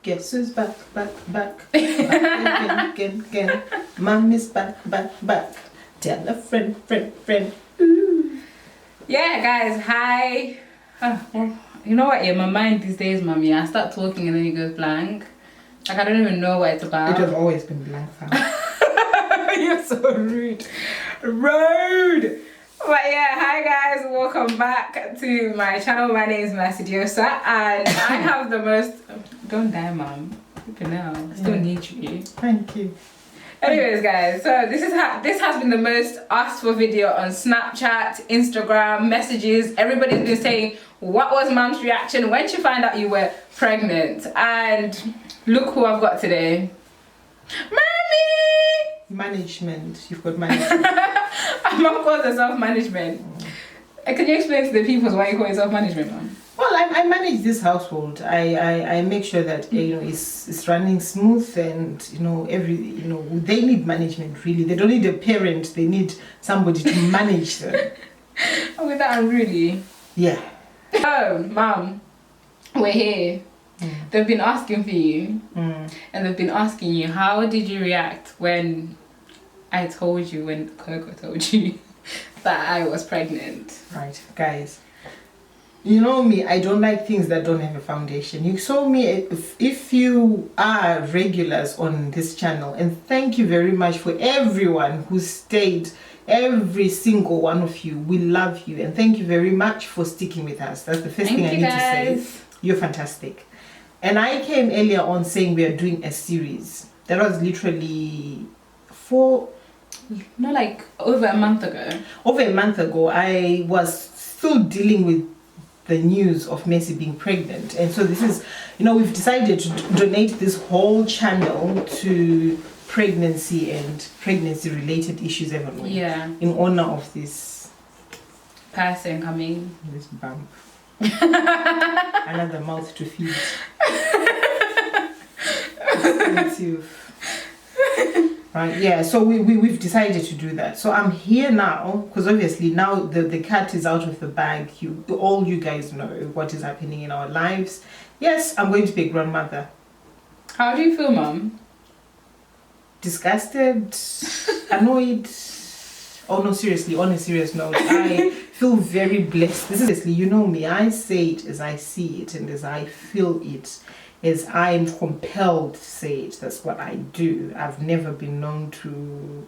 Guess who's back, back, back. Back again. Mom is back, back, back. Tell a friend, friend, friend. Ooh. Yeah, guys, hi. Well, you know what? Yeah, my mind these days, mommy, I start talking and then it goes blank. Like, I don't even know what it's about. It has always been blank, fam. You're so rude. Rude! But yeah, hi guys, welcome back to my channel. My name is Mercediosa and I have the most... Don't die, mom. You know, I still need you. Thank you. Anyways, guys, so this has been the most asked for video on Snapchat, Instagram, messages. Everybody's been saying, what was mom's reaction when she found out you were pregnant? And look who I've got today. Mommy! Management. You've got management. Mom calls herself management. Can you explain to the people why you call yourself management, mom? Well, I manage this household. I make sure that it's running smooth, and they need management. Really, they don't need a parent. They need somebody to manage them. Oh, that really? Yeah. Oh, mom, we're here. They've been asking for you, and they've been asking you, how did you react when I told you, when Koko told you that I was pregnant? Right, guys. You know me, I don't like things that don't have a foundation. You saw me, if you are regulars on this channel, and thank you very much for everyone who stayed, every single one of you. We love you, and thank you very much for sticking with us. That's the first thing I need to say. You're fantastic. And I came earlier on saying we are doing a series. That was literally like over a month ago. Over a month ago, I was still dealing with the news of Messi being pregnant. And so this is, we've decided to donate this whole channel to pregnancy and pregnancy related issues, haven't we? Yeah. In honor of this person coming. This bump. Another mouth to feed. Right, yeah, so we've decided to do that. So I'm here now because obviously now the cat is out of the bag. All you guys know what is happening in our lives. Yes, I'm going to be a grandmother. How do you feel, mom? Disgusted, annoyed. Oh no, seriously, on a serious note, I feel very blessed. This is seriously, you know me, I say it as I see it and as I feel it, as I'm compelled to say it. That's what I do. I've never been known to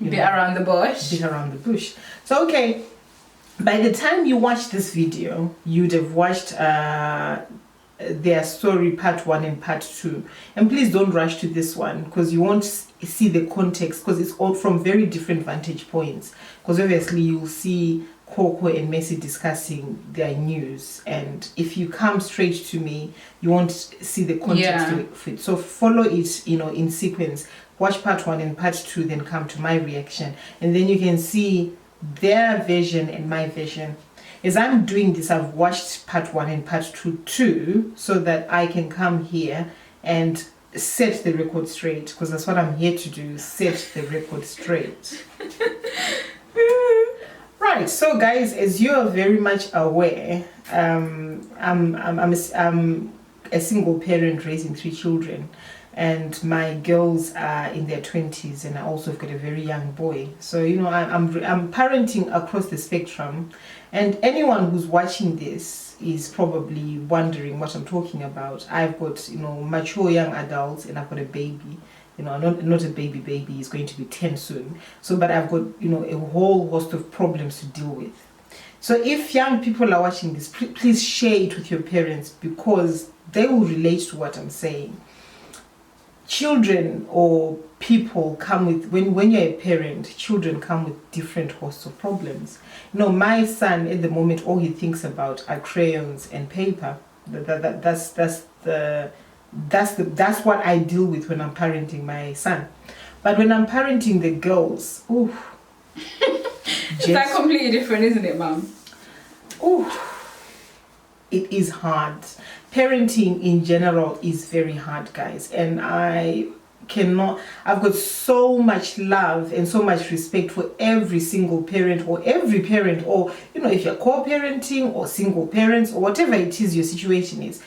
beat around the bush. Beat around the bush. So okay, by the time you watch this video, you'd have watched their story part 1 and part 2, and please don't rush to this one because you won't see the context, because it's all from very different vantage points. Because obviously you'll see Koko and Messi discussing their news, and if you come straight to me, you won't see the context of it. So follow it, in sequence. Watch part 1 and part 2, then come to my reaction, and then you can see their version and my version. As I'm doing this, I've watched part 1 and part 2 too, so that I can come here and set the record straight, because that's what I'm here to do, set the record straight. Right, so guys, as you are very much aware, I'm a single parent raising 3 children, and my girls are in their 20s, and I also have got a very young boy. So I'm parenting across the spectrum, and anyone who's watching this is probably wondering what I'm talking about. I've got mature young adults, and I've got a baby. Not a baby, he's going to be 10 soon. So, but I've got a whole host of problems to deal with. So if young people are watching this, please share it with your parents, because they will relate to what I'm saying. Children or people come with, when you're a parent, children come with different hosts of problems. My son at the moment, all he thinks about are crayons and paper. That's what I deal with when I'm parenting my son. But when I'm parenting the girls, it's that completely different, isn't it, mom? It is hard. Parenting in general is very hard, guys, and I've got so much love and so much respect for every single parent, or every parent, or if you're co-parenting or single parents or whatever it is your situation is.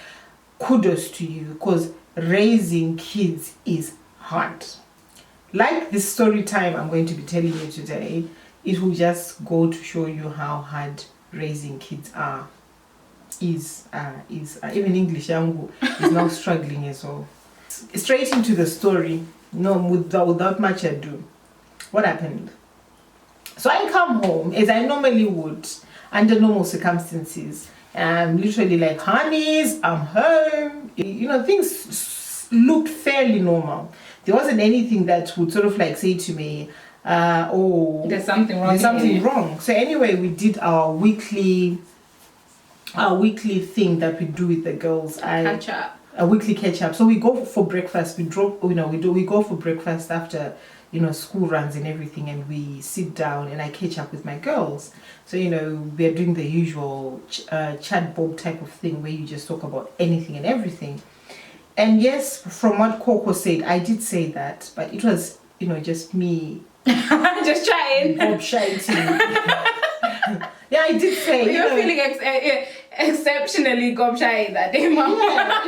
kudos to you, because raising kids is hard. Like this story time I'm going to be telling you today, it will just go to show you how hard raising kids is even English yangu is now struggling as well. Straight into the story, without much ado. What happened? So I come home as I normally would under normal circumstances. I'm literally like, honeys, I'm home. Things looked fairly normal. There wasn't anything that would sort of like say to me, oh, there's something wrong. There's something wrong. So anyway, we did our weekly thing that we do with the girls. Catch up. A weekly catch up. So we go for breakfast. We go for breakfast after school runs and everything, and we sit down and I catch up with my girls. So we are doing the usual chat bob type of thing where you just talk about anything and everything. And yes, from what Koko said, I did say that, but it was just me just trying bob shouting. Yeah, I did say. You're feeling exceptionally gob shy that day, Mom. Yeah,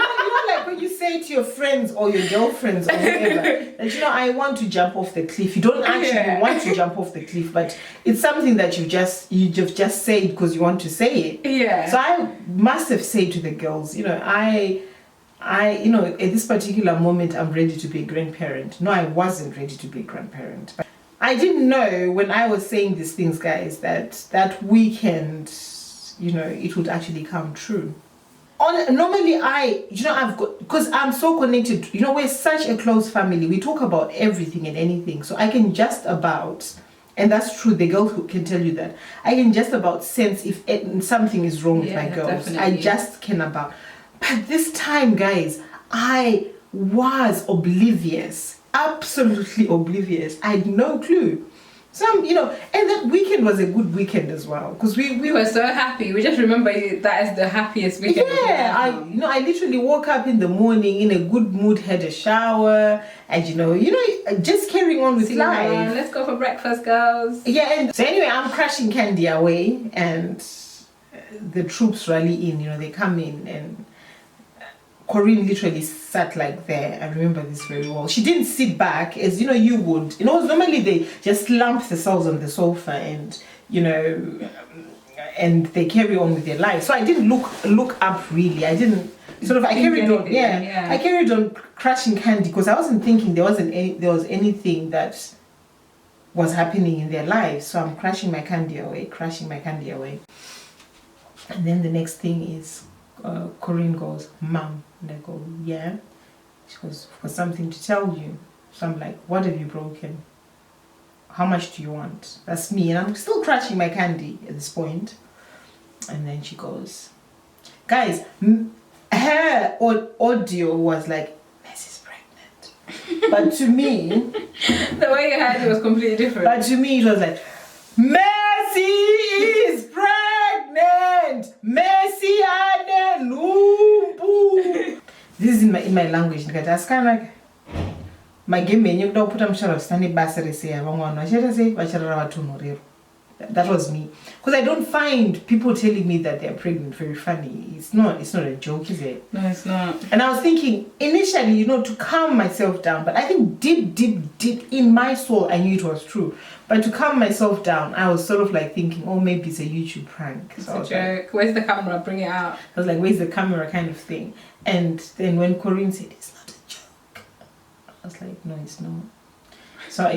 like when you say to your friends or your girlfriends or whatever that I want to jump off the cliff. You don't actually want to jump off the cliff, but it's something that you've just said because you want to say it. Yeah. So I must have said to the girls, I at this particular moment I'm ready to be a grandparent. No, I wasn't ready to be a grandparent. I didn't know when I was saying these things, guys, that weekend, it would actually come true. Normally I've got, because I'm so connected, we're such a close family. We talk about everything and anything. So I can just about, and that's true, the girls who can tell you that, I can just about sense if something is wrong with my girls. Definitely. I just can about. But this time, guys, I was oblivious. Absolutely oblivious. I had no clue. And that weekend was a good weekend as well, because we were so happy. We just remember that as the happiest weekend. Yeah, I literally woke up in the morning in a good mood, had a shower, and just carrying on with life. Let's go for breakfast, girls. Yeah, and so anyway, I'm crashing candy away, and the troops rally in. They come in, and Corinne literally sat like there. I remember this very well. She didn't sit back as you would. Normally they just lump themselves on the sofa and and they carry on with their life. So I didn't look up really. I didn't I carried on. Yeah, I carried on crushing candy because I wasn't thinking there was anything that was happening in their lives. So I'm crushing my candy away. And then the next thing is Corinne goes, Mom. And I go, yeah. She goes, I've got something to tell you. So I'm like, what have you broken? How much do you want? That's me. And I'm still crushing my candy at this point. And then she goes, guys, her audio was like, Messi's pregnant. But to me, the way you heard it was completely different. But to me, it was like, Messi is pregnant. Messi ane lumbu. This is in my language. That's kind of like my game. You don't put a standing basket say that was me, because I don't find people telling me that they're pregnant very funny. It's not a joke, is it? No, it's not. And I was thinking initially, to calm myself down, but I think deep in my soul, I knew it was true. But to calm myself down, I was sort of like thinking, oh, maybe it's a YouTube prank. It's a joke. Like, where's the camera? Bring it out. I was like, where's the camera, kind of thing. And then when Corinne said it's not a joke, I was like, no, it's not. So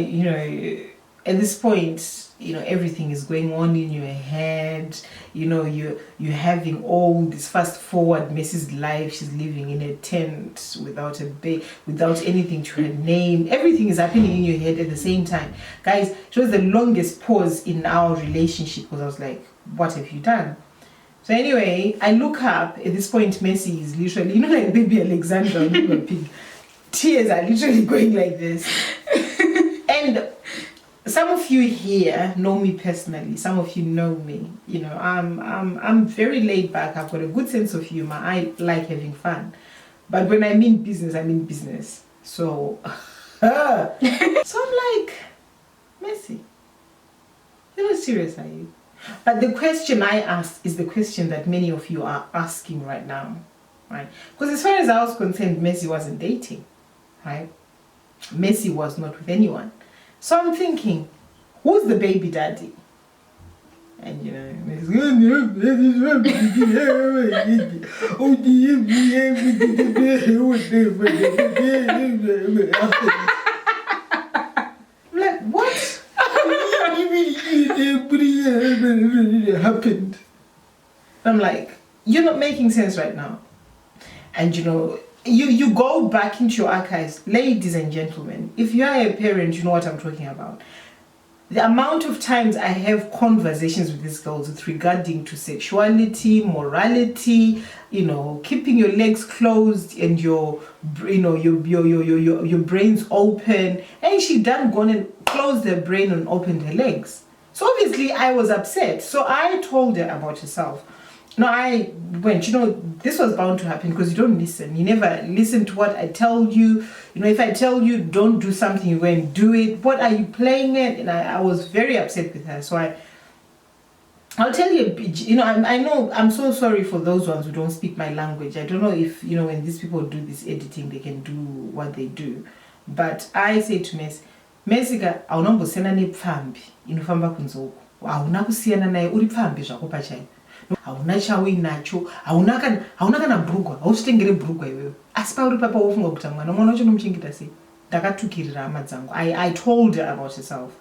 at this point, everything is going on in your head. You're having all this fast forward Mrs. life. She's living in a tent without a bed, without anything to her name. Everything is happening in your head at the same time. Guys, it was the longest pause in our relationship, because I was like, what have you done? So anyway, I look up. At this point, Messi is literally, like baby Alexandra, little pig. Tears are literally going like this. And some of you here know me personally. Some of you know me. I'm very laid back. I've got a good sense of humor. I like having fun. But when I mean business, I mean business. So, so I'm like, Messi, you're not serious, are you? But the question I asked is the question that many of you are asking right now. right? Because as far as I was concerned, Messi wasn't dating, right? Messi was not with anyone. So I'm thinking, who's the baby daddy? And you know, I'm like, what? Happened. I'm like, you're not making sense right now. And you know, you go back into your archives, ladies and gentlemen. If you are a parent, you know what I'm talking about. The amount of times I have conversations with these girls with regarding to sexuality, morality, you know, keeping your legs closed and your brains open. And she done gone and closed her brain and opened her legs. So obviously I was upset. So I told her about herself. No, I went, you know, this was bound to happen because you don't listen. You never listen to what I tell you. You know, if I tell you don't do something, you go and do it. What are you playing at? And I was very upset with her. So I'll tell you, you know, I know, I'm so sorry for those ones who don't speak my language. I don't know if, you know, when these people do this editing, they can do what they do. But I say to Mesika, awunombosiyana nepfambi inofamba kunze uko. Hauna kusiyana naye uri pfambi zvako pachaipo. Hauna chauinacho, hauna kana bhurugwa, hauchitengere bhurugwa iwewe. Asi pauri papa wofunga kuti mwana wacho unomuchengeta sei? Ndakatukirira hama dzangu. I told her about herself.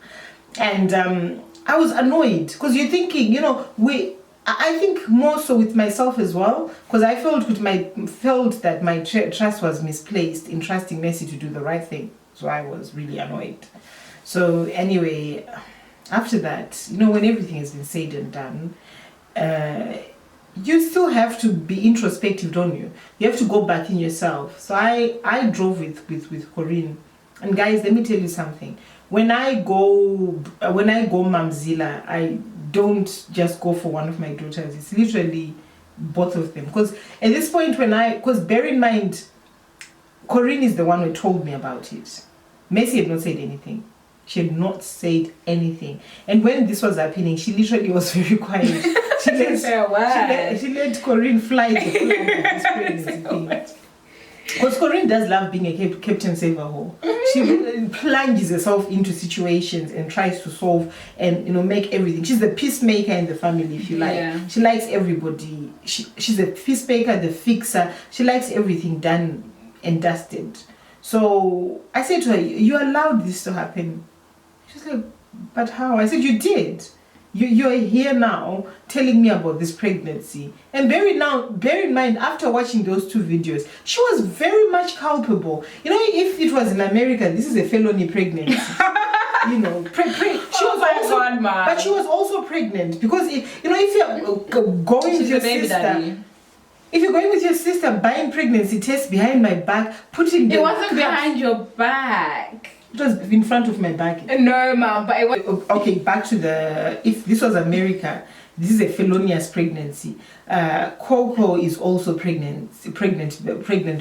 And I was annoyed because you're thinking, you know, I think more so with myself as well, because I felt that my trust was misplaced in trusting Messi to do the right thing. So I was really annoyed. So anyway, after that, you know, when everything has been said and done, you still have to be introspective, don't you? You have to go back in yourself. So I drove with Corinne, and guys, let me tell you something. When I go Mamzila, I don't just go for one of my daughters. It's literally both of them. Because at this point, because bear in mind, Corinne is the one who told me about it. Messi had not said anything. She had not said anything. And when this was happening, she literally was very quiet. She let Corinne fly the flag of this pregnancy thing. Because Corinne does love being a Captain Save-A-Ho. She plunges herself into situations and tries to solve and, you know, make everything. She's the peacemaker in the family, if you like. Yeah. She likes everybody. She's a peacemaker, the fixer. She likes everything done and dusted. So I said to her, you allowed this to happen. She's like, but how? I said, you did. You're here now telling me about this pregnancy. And bear in mind, after watching those two videos, she was very much culpable. You know, if it was in America, this is a felony pregnancy. You know, but she was also pregnant because, you know, if you're going with your sister, if you're going with your sister buying pregnancy tests behind my back, putting it wasn't behind your back. It was in front of my back. No, ma'am, but it was... Okay, back to if this was America, this is a felonious pregnancy. Koko is also pregnant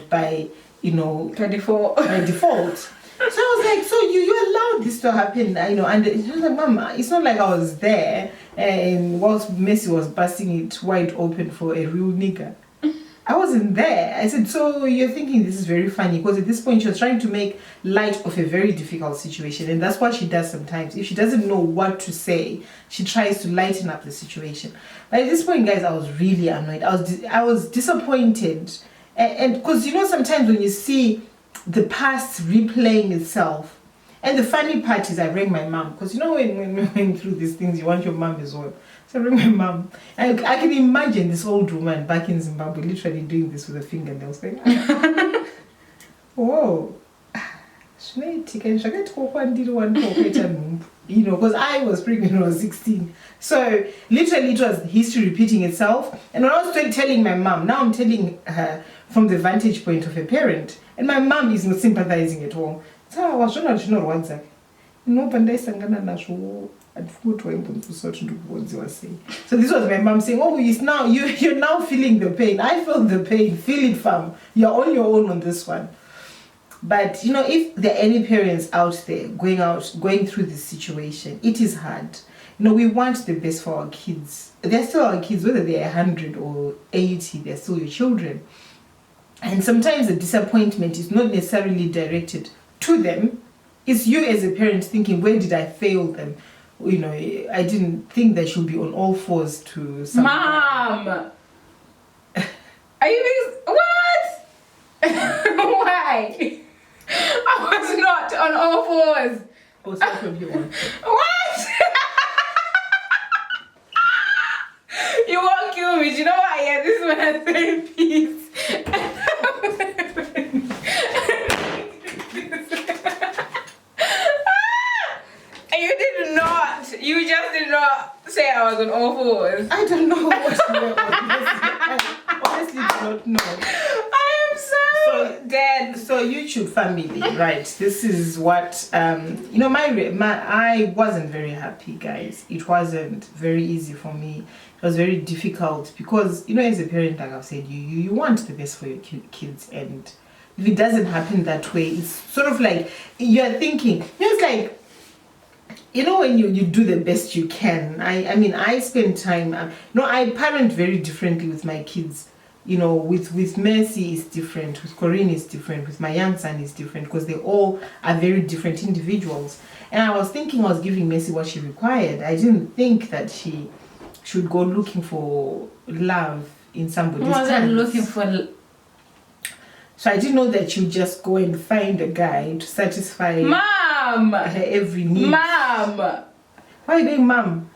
by, you know... By default. By default. So I was like, so you allowed this to happen, you know, and she was like, Mama, it's not like I was there and whilst Messi was busting it wide open for a real nigga. I wasn't there. I said, so you're thinking this is very funny, because at this point she was trying to make light of a very difficult situation, and that's what she does sometimes. If she doesn't know what to say, she tries to lighten up the situation. But at this point, guys, I was really annoyed. I was disappointed, and because, you know, sometimes when you see the past replaying itself, and the funny part is I rang my mom, because, you know, when we're going through these things, you want your mom as well. So I rang my mom. I can imagine this old woman back in Zimbabwe literally doing this with a fingernails. Like, whoa. You know, because I was pregnant when I was 16. So literally it was history repeating itself. And when I was telling my mom, now I'm telling her from the vantage point of a parent. And my mom is not sympathizing at all. So I was trying to know what's that. No, but so this was my mom saying, oh, you're now feeling the pain. I felt the pain. Feel it, fam. You're on your own on this one. But, you know, if there are any parents out there going through this situation, it is hard. You know, we want the best for our kids. They're still our kids, whether they're 100 or 80, they're still your children. And sometimes the disappointment is not necessarily directed to them. It's you as a parent thinking, where did I fail them? You know, I didn't think they should be on all fours to some Mom! Are you being... What? Why? I was not on all fours. Oh, so from you on. What? You won't kill me. Do you know what? Yeah, this is when I say peace. You just did not say I was on all fours. I don't know what you were on. I honestly do not know. I am so dead. So YouTube family, right? This is what you know. I wasn't very happy, guys. It wasn't very easy for me. It was very difficult because, you know, as a parent, like I've said, you want the best for your kids, and if it doesn't happen that way, it's sort of like you're thinking. It's like, you know, when you do the best you can. I mean, I spend time. I parent very differently with my kids. You know, with Mercy is different, with Corinne is different, with my young son is different, because they all are very different individuals. And I was thinking I was giving Mercy what she required. I didn't think that she should go looking for love in somebody's I wasn't hands. looking for... So I didn't know that you just go and find a guy to satisfy Mom! her every need. Mom! Why are you being mom?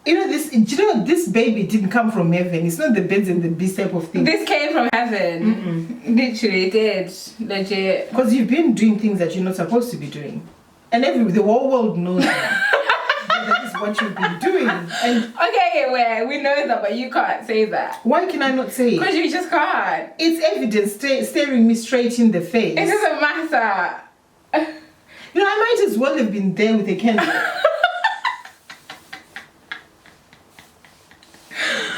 You know this. You know this baby didn't come from heaven. It's not the birds and the bees type of thing. This came from heaven. Literally, it did. Legit. Because you've been doing things that you're not supposed to be doing, and the whole world knows that is what you've been doing. And okay, well, we know that, but you can't say that. why can I not say it? Because you just can't. It's evidence staring me straight in the face. It doesn't matter. You know, I might as well have been there with a candle.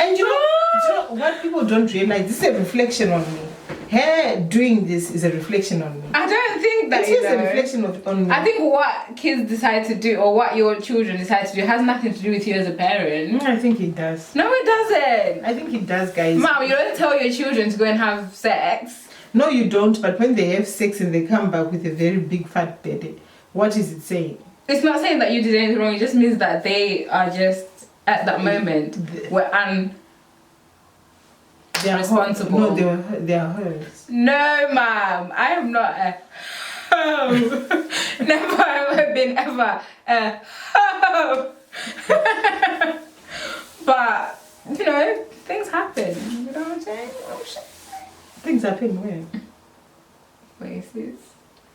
And you know what people don't realize? This is a reflection on me. Her doing this is a reflection on me. I don't think that It is a reflection on me. I think what kids decide to do, or what your children decide to do, has nothing to do with you as a parent. I think it does. No, it doesn't. I think it does, guys. Mom, you don't tell your children to go and have sex. No, you don't. But when they have sex and they come back with a very big fat belly, what is it saying? It's not saying that you did anything wrong. It just means that they are just at that moment they are responsible. No, they are hers. No, ma'am, I am not a hoe. Never ever been ever a hoe. But you know, things happen. You know what I'm saying? Oh shit. Things happen where? Places.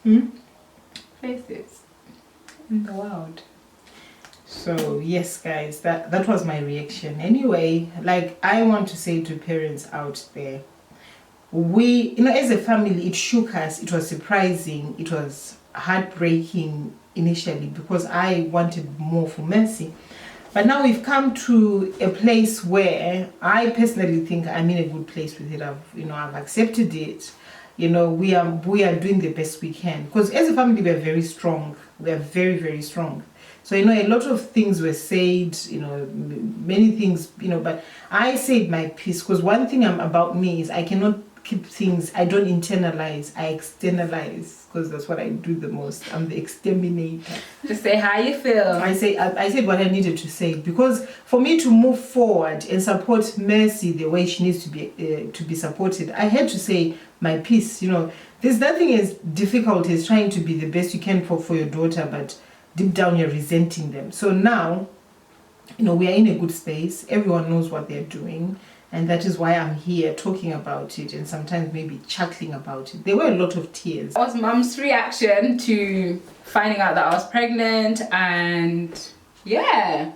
Hmm? Places in the world. So yes, guys, that was my reaction. Anyway, like I want to say to parents out there, we, you know, as a family, it shook us. It was surprising. It was heartbreaking initially because I wanted more for Mercy. But now we've come to a place where I personally think I'm in a good place with it. I've accepted it. You know, we are doing the best we can, because as a family we are very strong. We are very, very strong. So, you know, a lot of things were said, you know, many things, you know, but I said my piece, because one thing about me is I cannot keep things, I don't internalize, I externalize, because that's what I do the most. I'm the exterminator. Just say how you feel. I said what I needed to say, because for me to move forward and support Mercy the way she needs to be supported, I had to say my piece. You know, there's nothing as difficult as trying to be the best you can for your daughter, but deep down you're resenting them. So now, you know, we are in a good space. Everyone knows what they're doing. And that is why I'm here talking about it and sometimes maybe chuckling about it. There were a lot of tears. That was Mum's reaction to finding out that I was pregnant, and yeah.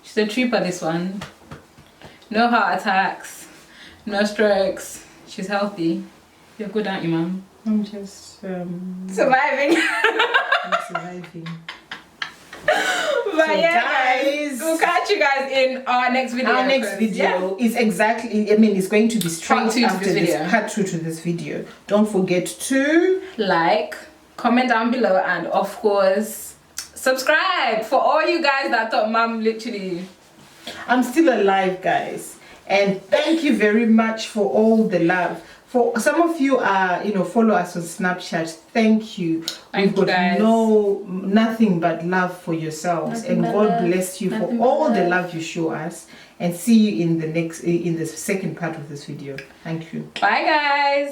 She's a trooper, this one. No heart attacks, no strokes. She's healthy. You're good, aren't you, Mum? I'm just surviving. I'm surviving. But so yeah, guys, we'll catch you guys in our next video. Our next video is exactly, I mean, it's going to be straight after this, part 2 to this video. Don't forget to like, comment down below, and of course, subscribe for all you guys that thought Mum literally... I'm still alive, guys. And thank you very much for all the love. For some of you follow us on Snapchat. Thank you. Thank you, guys. Nothing but love for yourselves, and God bless you for all the love you show us. And see you in the second part of this video. Thank you. Bye, guys.